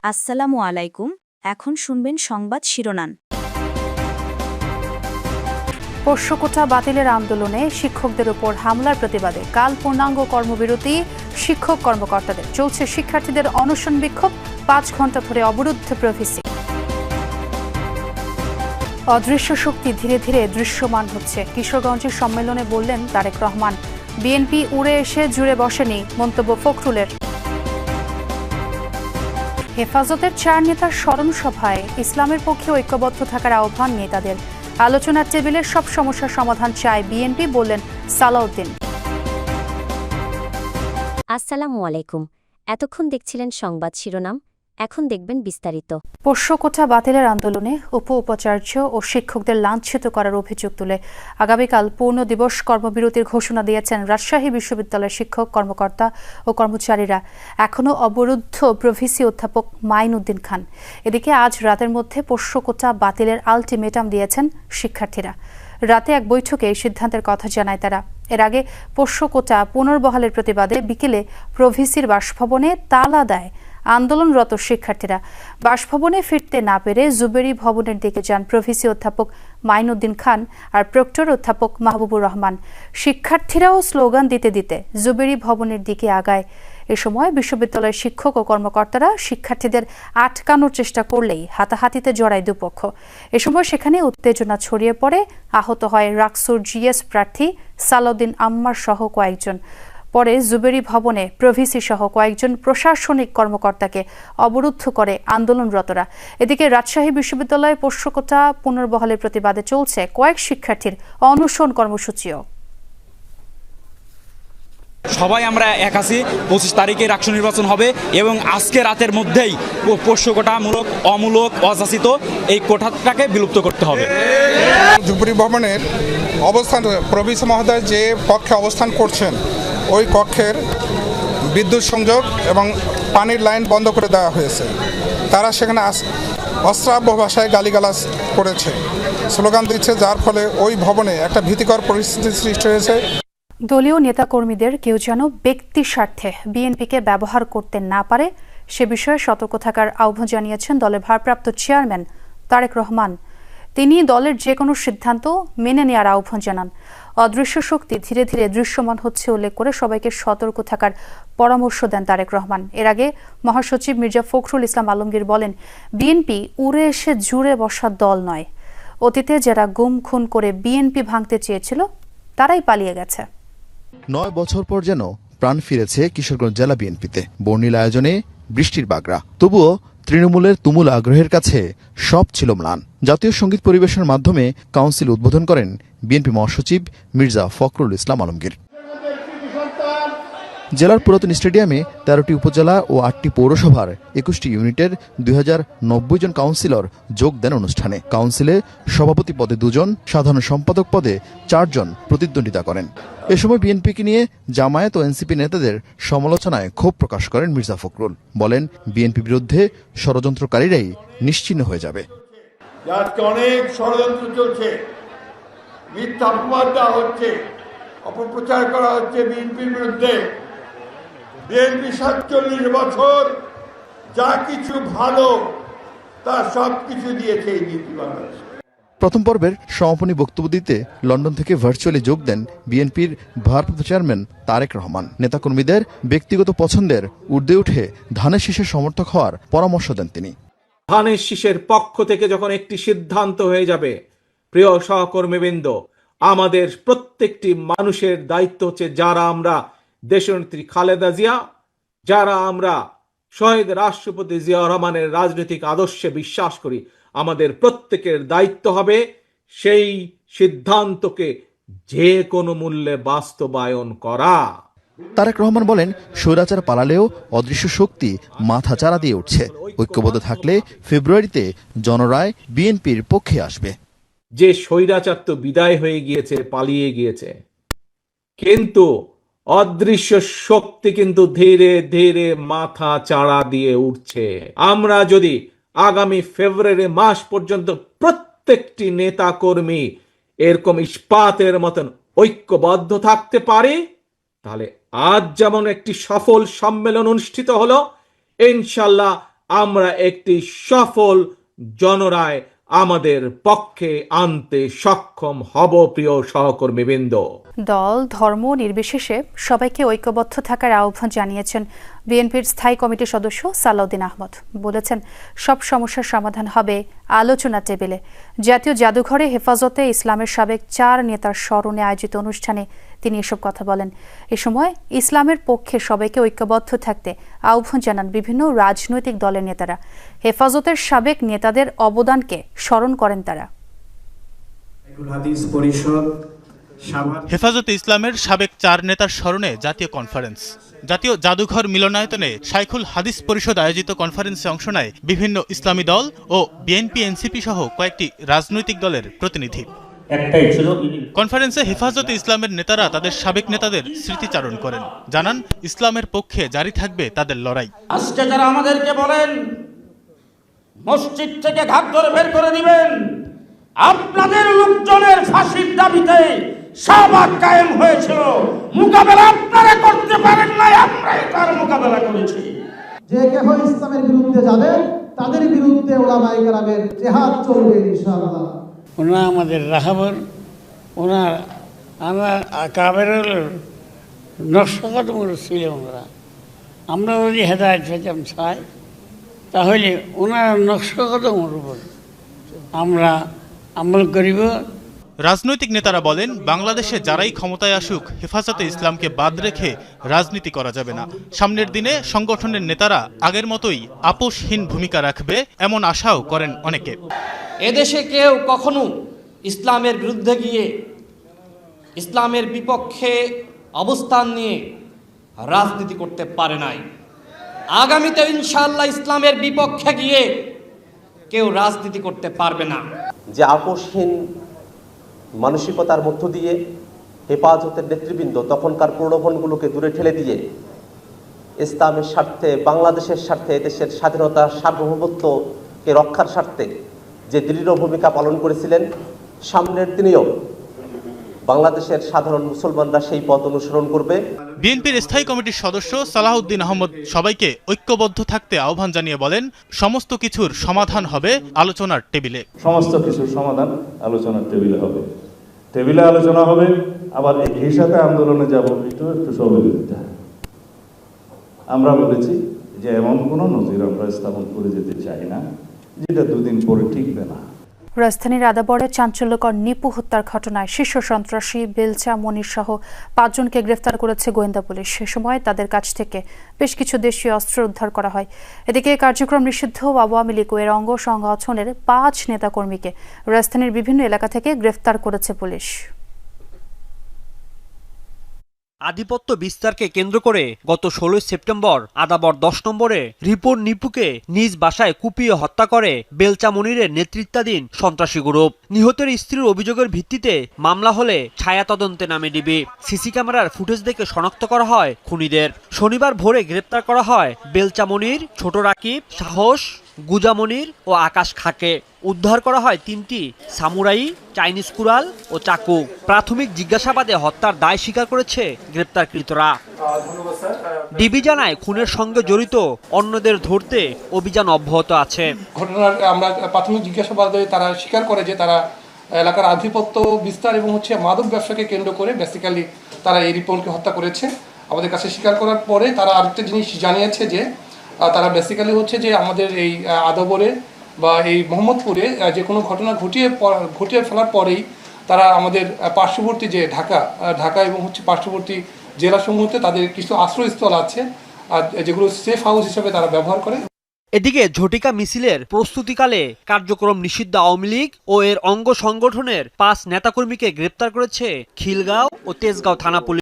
আসসালামু আলাইকুম। এখন শুনবেন সংবাদ শিরোনাম। পোষ্য কোটা বাতিলের আন্দোলনে শিক্ষকদের উপর হামলার প্রতিবাদে কাল পূর্ণাঙ্গ কর্মবিরতি শিক্ষক কর্মকর্তাদের। চলছে শিক্ষার্থীদের অনশন বিক্ষোভ, 5 ঘণ্টা ধরে অবরুদ্ধ প্রভিসি। অদৃশ্য শক্তি ধীরে ধীরে দৃশ্যমান হচ্ছে, কিশোরগঞ্জের সম্মেলনে বললেন তারেক রহমান। বিএনপি উড়ে এসে জুড়ে বসেনি, মন্তব্য ফখরুলের। হেফাজতের 4 নেতার স্মরণ সভায় ইসলামের পক্ষে ঐক্যবদ্ধ থাকার আহ্বান নেতাদের। আলোচনার টেবিলের সব সমস্যার সমাধান চায় বিএনপি, বললেন সালাউদ্দিন। আসসালামু আলাইকুম। এতক্ষণ দেখছিলেন সংবাদ শিরোনাম, এখন দেখবেন বিস্তারিত। পোষ্য কোটা বাতিলের আন্দোলনে উপাচার্য ও শিক্ষকদের লাঞ্ছিত করার অভিযোগ তুলে আগামীকাল পূর্ণ দিবস কর্মবিরতির ঘোষণা দিয়েছেন রাজশাহী বিশ্ববিদ্যালয়ের শিক্ষক কর্মকর্তা ও কর্মচারীরা। এখনও অবরুদ্ধ প্রভিসি অধ্যাপক মাইনুদ্দিন খান। এদিকে আজ রাতের মধ্যে পোষ্য কোটা বাতিলের আলটিমেটাম দিয়েছেন শিক্ষার্থীরা। রাতে এক বৈঠকে এই সিদ্ধান্তের কথা জানায় তারা। এর আগে পোষ্য কোটা পুনর্বহালের প্রতিবাদে বিকেলে প্রভিসির বাসভবনে তালা দেয় আন্দোলনরত শিক্ষার্থীরা। বাসভবনে ফিরতে না পেরে জুবেরি ভবনের দিকে যান প্রভিসি অধ্যাপক মাইনুদ্দিন খান আর প্রক্টর অধ্যাপক মাহবুবুর রহমান। শিক্ষার্থীরাও স্লোগান দিতে দিতে জুবেরি ভবনের দিকে আগায়। এ সময় বিশ্ববিদ্যালয়ের শিক্ষক ও কর্মকর্তারা শিক্ষার্থীদের আটকানোর চেষ্টা করলেই হাতাহাতিতে জড়ায় দুপক্ষ। এ সময় সেখানে উত্তেজনা ছড়িয়ে পড়ে, আহত হয় রাকসুর জিএস প্রার্থী সালাউদ্দিন আম্মার সহ কয়েকজন। পরে জুবেরি ভবনে প্রভিসি সহ কয়েকজন প্রশাসনিক কর্মকর্তাকে অবরুদ্ধ করে আন্দোলনরতরা। এদিকে রাজশাহী বিশ্ববিদ্যালয়ে পোষ্য কোটা পুনর্বহালের প্রতিবাদে চলছে কয়েক শিক্ষার্থীর অনশন কর্মসূচিও। সবাই আমরা এক আছি, 25 তারিখে রাষ্ট্র নির্বাচন হবে এবং আজকে রাতের মধ্যেই পোষ্য কোটামূলক অমূলক অযাচিত এই কোটাটাকে বিলুপ্ত করতে হবে। জুবেরি ভবনের অবস্থান, প্রভিসি মহোদয় যে কক্ষে অবস্থান করছেন ওই কক্ষের বিদ্যুৎ সংযোগ এবং পানির লাইন বন্ধ করে দেওয়া হয়েছে। তারা সেখানে অশ্রাব্য ভাষায় গালিগালাজ করেছে, স্লোগান দিচ্ছে, যার ফলে ওই ভবনে একটা ভীতিকর পরিস্থিতি সৃষ্টি হয়েছে। দলীয় নেতাকর্মীদের কেউ যেন ব্যক্তি স্বার্থে বিএনপিকে ব্যবহার করতে না পারে সে বিষয়ে সতর্ক থাকার আহ্বান জানিয়েছেন দলের ভারপ্রাপ্ত চেয়ারম্যান তারেক রহমান। তিনি দলের যে কোনো সিদ্ধান্ত মেনে নেওয়ার আহ্বান জানান। অদৃশ্য শক্তি ধীরে ধীরে দৃশ্যমান হচ্ছে উল্লেখ করে সবাইকে সতর্ক থাকার পরামর্শ দেন তারেক রহমান। এর আগে মহাসচিব মির্জা ফখরুল ইসলাম আলমগীর বলেন, বিএনপি উড়ে এসে জুড়ে বসা দল নয়। অতীতে যারা গুম খুন করে বিএনপি ভাঙতে চেয়েছিল তারাই পালিয়ে গেছে। 9 বছর পর যেন প্রাণ ফিরেছে কিশোরগঞ্জ জেলা বিএনপিতে। বর্ণিল আয়োজনে বৃষ্টির বাগড়া, তবুও তৃণমূলের তুমুল আগ্রহের কাছে সব ছিল ম্লান। জাতীয় সঙ্গীত পরিবেশনের মাধ্যমে কাউন্সিল উদ্বোধন করেন বিএনপি মহাসচিব মির্জা ফখরুল ইসলাম আলমগীর। জেলার পুরাতন স্টেডিয়ামে 13টি উপজেলা ও 8টি পৌরসভার 21টি ইউনিটের 2090 জন কাউন্সিলর যোগ দেন অনুষ্ঠানে। কাউন্সিলে সভাপতি পদে 2 জন, সাধারণ সম্পাদক পদে 4 জন প্রতিদ্বন্দ্বিতা করেন। এ সময় বিএনপিকে নিয়ে জামায়াত ও এনসিপি নেতাদের সমালোচনায় ক্ষোভ প্রকাশ করেন মির্জা ফখরুল। বলেন, বিএনপি বিরুদ্ধে ষড়যন্ত্রকারীরাই নিশ্চিহ্ন হয়ে যাবে। আজকে অনেক ষড়যন্ত্র চলছে, মিথ্যা অপবাদ দেওয়া হচ্ছে, অপপ্রচার করা হচ্ছে বিএনপির বিরুদ্ধে। বিএনপি 47 বছর যা কিছু ভালো তা সব কিছু দিয়েছে এই বিএনপি বাংলাদেশ। প্রথম পর্বের সমাপনী বক্তব্য দিতে লন্ডন থেকে ভার্চুয়ালি যোগ দেন বিএনপির ভারপ্রাপ্ত চেয়ারম্যান তারেক রহমান। নেতাকর্মীদের ব্যক্তিগত পছন্দের ঊর্ধ্বে উঠে ধানের শীষের সমর্থক হওয়ার পরামর্শ দেন তিনি। ধানের শীষের পক্ষ থেকে যখন একটি সিদ্ধান্ত হয়ে যাবে, প্রিয় সহকর্মীবৃন্দ, আমাদের প্রত্যেকটি মানুষের দায়িত্ব হচ্ছে, যারা আমরা দেশনেত্রী খালেদা জিয়া, যারা আমরা শহীদ রাষ্ট্রপতি জিয়াউর রহমানের রাজনৈতিক আদর্শে বিশ্বাস করি, আমাদের প্রত্যেকের দায়িত্ব হবে সেই সিদ্ধান্তকে যে কোনো মূল্যে বাস্তবায়ন করা। তারেক রহমান বলেন, স্বৈরাচার পালালেও অদৃশ্য শক্তি মাথা চাড়া দিয়ে উঠছে। ঐক্যবদ্ধ থাকলে ফেব্রুয়ারিতে জনরায় বিএনপির পক্ষে আসবে। যে স্বৈরাচার তো বিদায় হয়ে গিয়েছে, পালিয়ে গিয়েছে, কিন্তু অদৃশ্য শক্তি কিন্তু ধীরে ধীরে মাথা চাড়া দিয়ে উঠছে। আমরা যদি আগামী ফেব্রুয়ারি মাস পর্যন্ত প্রত্যেকটি নেতা কর্মী এরকম ইস্পাতের মতন ঐক্যবদ্ধ থাকতে পারি, তাহলে আজ যেমন একটি সফল সম্মেলন অনুষ্ঠিত হলো, ইনশাল্লাহ আমরা একটি সফল জনরায় আমাদের পক্ষে আনতে সক্ষম হব। প্রিয় সহকর্মীবৃন্দ, দল ধর্ম নির্বিশেষে সবাইকে ঐক্যবদ্ধ থাকার আহ্বান জানিয়েছেন বিএনপির স্থায়ী কমিটির সদস্য সালাউদ্দিন আহমদ। বলেছেন, সব সমস্যার সমাধান হবে আলোচনা টেবিলে। জাতীয় জাদুঘরে হেফাজতে ইসলামের সাবেক 4 নেতার স্মরণে আয়োজিত অনুষ্ঠানে তিনি এসব কথা বলেন। এ সময় ইসলামের পক্ষে সবাইকে ঐক্যবদ্ধ থাকতে আহ্বান জানান বিভিন্ন রাজনৈতিক দলের নেতারা। হেফাজতের সাবেক নেতাদের অবদানকে স্মরণ করেন তারা। হেফাজতে ইসলামের সাবেক 4 নেতার স্মরণে জাতীয় কনফারেন্স। জাতীয় জাদুঘর মিলনায়তনে শাইখুল হাদিস পরিষদ আয়োজিত কনফারেন্সে অংশ নেয় বিভিন্ন ইসলামী দল ও বিএনপি এনসিপি সহ কয়েকটি রাজনৈতিক দলের প্রতিনিধি। কনফারেন্সে হেফাজতে ইসলামের নেতারা তাদের সাবেক নেতাদের স্মৃতিচারণ করেন, জানান ইসলামের পক্ষে জারি থাকবে তাদের লড়াই। আজকে যারা আমাদেরকে বলেন মসজিদ থেকে ঘাট ধরে বের করে দিবেন, আপনাদের লোকজনের ফাঁসির দাবিতে শাহবাগ কায়েম হয়েছিল, মোকাবেলা আপনারা করতে পারেন নাই, আমরাই তার মোকাবেলা করেছি। যে কেহ ইসলামের বিরুদ্ধে যাবে তাদের বিরুদ্ধে উলামায়ে কেরামের জিহাদ চলবে ইনশাআল্লাহ। ওনারা আমাদের রাহাবর, ওনার আমার কাবেরের নকশাকদম ছিল। আমরা যদি হেদায়েত পেতাম চাই, তাহলে ওনার নকশাকদমের উপর আমরা আমল করিব। রাজনৈতিক নেতারা বলেন, বাংলাদেশে যারাই ক্ষমতায় আসুক, হেফাজতে ইসলামকে বাদ রেখে রাজনীতি করা যাবে না। সামনের দিনে সংগঠনের নেতারা আগের মতোই আপোষহীন ভূমিকা রাখবে, এমন আশাও করেন অনেকে। এদেশে কেউ কখনো ইসলামের বিরুদ্ধে গিয়ে ইসলামের বিপক্ষে অবস্থান নিয়ে রাজনীতি করতে পারে নাই। আগামীতে ইনশাআল্লাহ ইসলামের বিপক্ষে গিয়ে কেউ রাজনীতি করতে পারবে না। যে আপোষহীন মানসিকতার মধ্য দিয়ে হেফাজতের নেতৃবৃন্দ তখনকার প্রলোভনগুলোকে দূরে ঠেলে দিয়ে ইসলামের স্বার্থে, বাংলাদেশের স্বার্থে, দেশের স্বাধীনতা সার্বভৌমত্বকে রক্ষার স্বার্থে যে দৃঢ় ভূমিকা পালন করেছিলেন, সামনের দিনেও বাংলাদেশের সাধারণ মুসলমানরা সেই পথ অনুসরণ করবে। বিএনপির স্থায়ী কমিটির সদস্য সালাউদ্দিন আহমদ সবাইকে ঐক্যবদ্ধ থাকতে আহ্বান জানিয়ে বলেন, সমস্ত কিছুর সমাধান হবে আলোচনার টেবিলে। সমস্ত কিছুর সমাধান আলোচনার টেবিলে হবে। টেবিলে আলোচনা হবে, আবার এই সাথে আন্দোলনে যাব, এটাও একটু সহযোগিতা। আমরা বলেছি যে এমন কোনো নজির আমরা স্থাপন করে যেতে চাই না যেটা দুদিন পরে টিকবে না। রাজধানীর আদাবরে চাঞ্চল্যকর নিপু হত্যার ঘটনায় শীর্ষ সন্ত্রাসী বেলচা মনির সহ 5 জনকে গ্রেফতার করেছে গোয়েন্দা পুলিশ। সে সময় তাদের কাছ থেকে বেশ কিছু দেশীয় অস্ত্র উদ্ধার করা হয়। এদিকে কার্যক্রম নিষিদ্ধ আওয়ামী লীগ এর অঙ্গ সংগঠনের 5 নেতাকর্মীকে রাজধানীর বিভিন্ন এলাকা থেকে গ্রেফতার করেছে পুলিশ। আধিপত্য বিস্তারকে কেন্দ্র করে গত 16 সেপ্টেম্বর আদাবর 10 নম্বরে রিপন নিপুকে নিজ বাসায় কুপিয়ে হত্যা করে বেলচা মনিরের নেতৃত্বাধীন সন্ত্রাসী গ্রুপ। নিহতের স্ত্রীর অভিযোগের ভিত্তিতে মামলা হলে ছায়া তদন্তে নামে ডিবি। সিসি ক্যামেরার ফুটেজ দেখে শনাক্ত করা হয় খুনিদের। শনিবার ভোরে গ্রেপ্তার করা হয় বেলচা মনির, ছোট রাকিব, সাহস, গুজা মনির ও আকাশ খাকে। উদ্ধার করা হয় 3টি সামুরাই, চাইনিজ কুড়াল ও চাকু। প্রাথমিক জিজ্ঞাসাবাদে হত্যার দায় স্বীকার করেছে গ্রেপ্তারকৃতরা। ডিবি জানায়, খুনের সঙ্গে জড়িত অন্যদের ধরতে অভিযান অব্যাহত আছে। ঘটনার আমরা প্রাথমিক জিজ্ঞাসাবাদে তারা স্বীকার করে যে তারা এলাকার আধিপত্য বিস্তার এবং মাদক ব্যবসাকে কেন্দ্র করে বেসিক্যালি তারা এই রিপনকে হত্যা করেছে। আমাদের কাছে স্বীকার করার পরে তারা আরেকটা জিনিস জানিয়েছে যে তারা বেসিক্যালি যে আমাদের এই আদাবরে বা এই মোহাম্মদপুরে যে কোনো ঘটনা ঘটিয়ে ফেলার পরেই তারা আমাদের পার্শ্ববর্তী যে ঢাকা এবং পার্শ্ববর্তী জেলাসমূহতে তাদের কিছু আশ্রয়স্থল আছে যেগুলো সেফ হাউস হিসেবে তারা ব্যবহার করে। এদিকে ঝটিকা মিছিলের প্রস্তুতিকালে কার্যক্রম নিষিদ্ধ আওয়ামী লীগ ও এর অঙ্গ সংগঠনের 5 নেতাকর্মীকে গ্রেপ্তার করেছে খিলগাঁও ও তেজগাঁও থানা পুলিশ।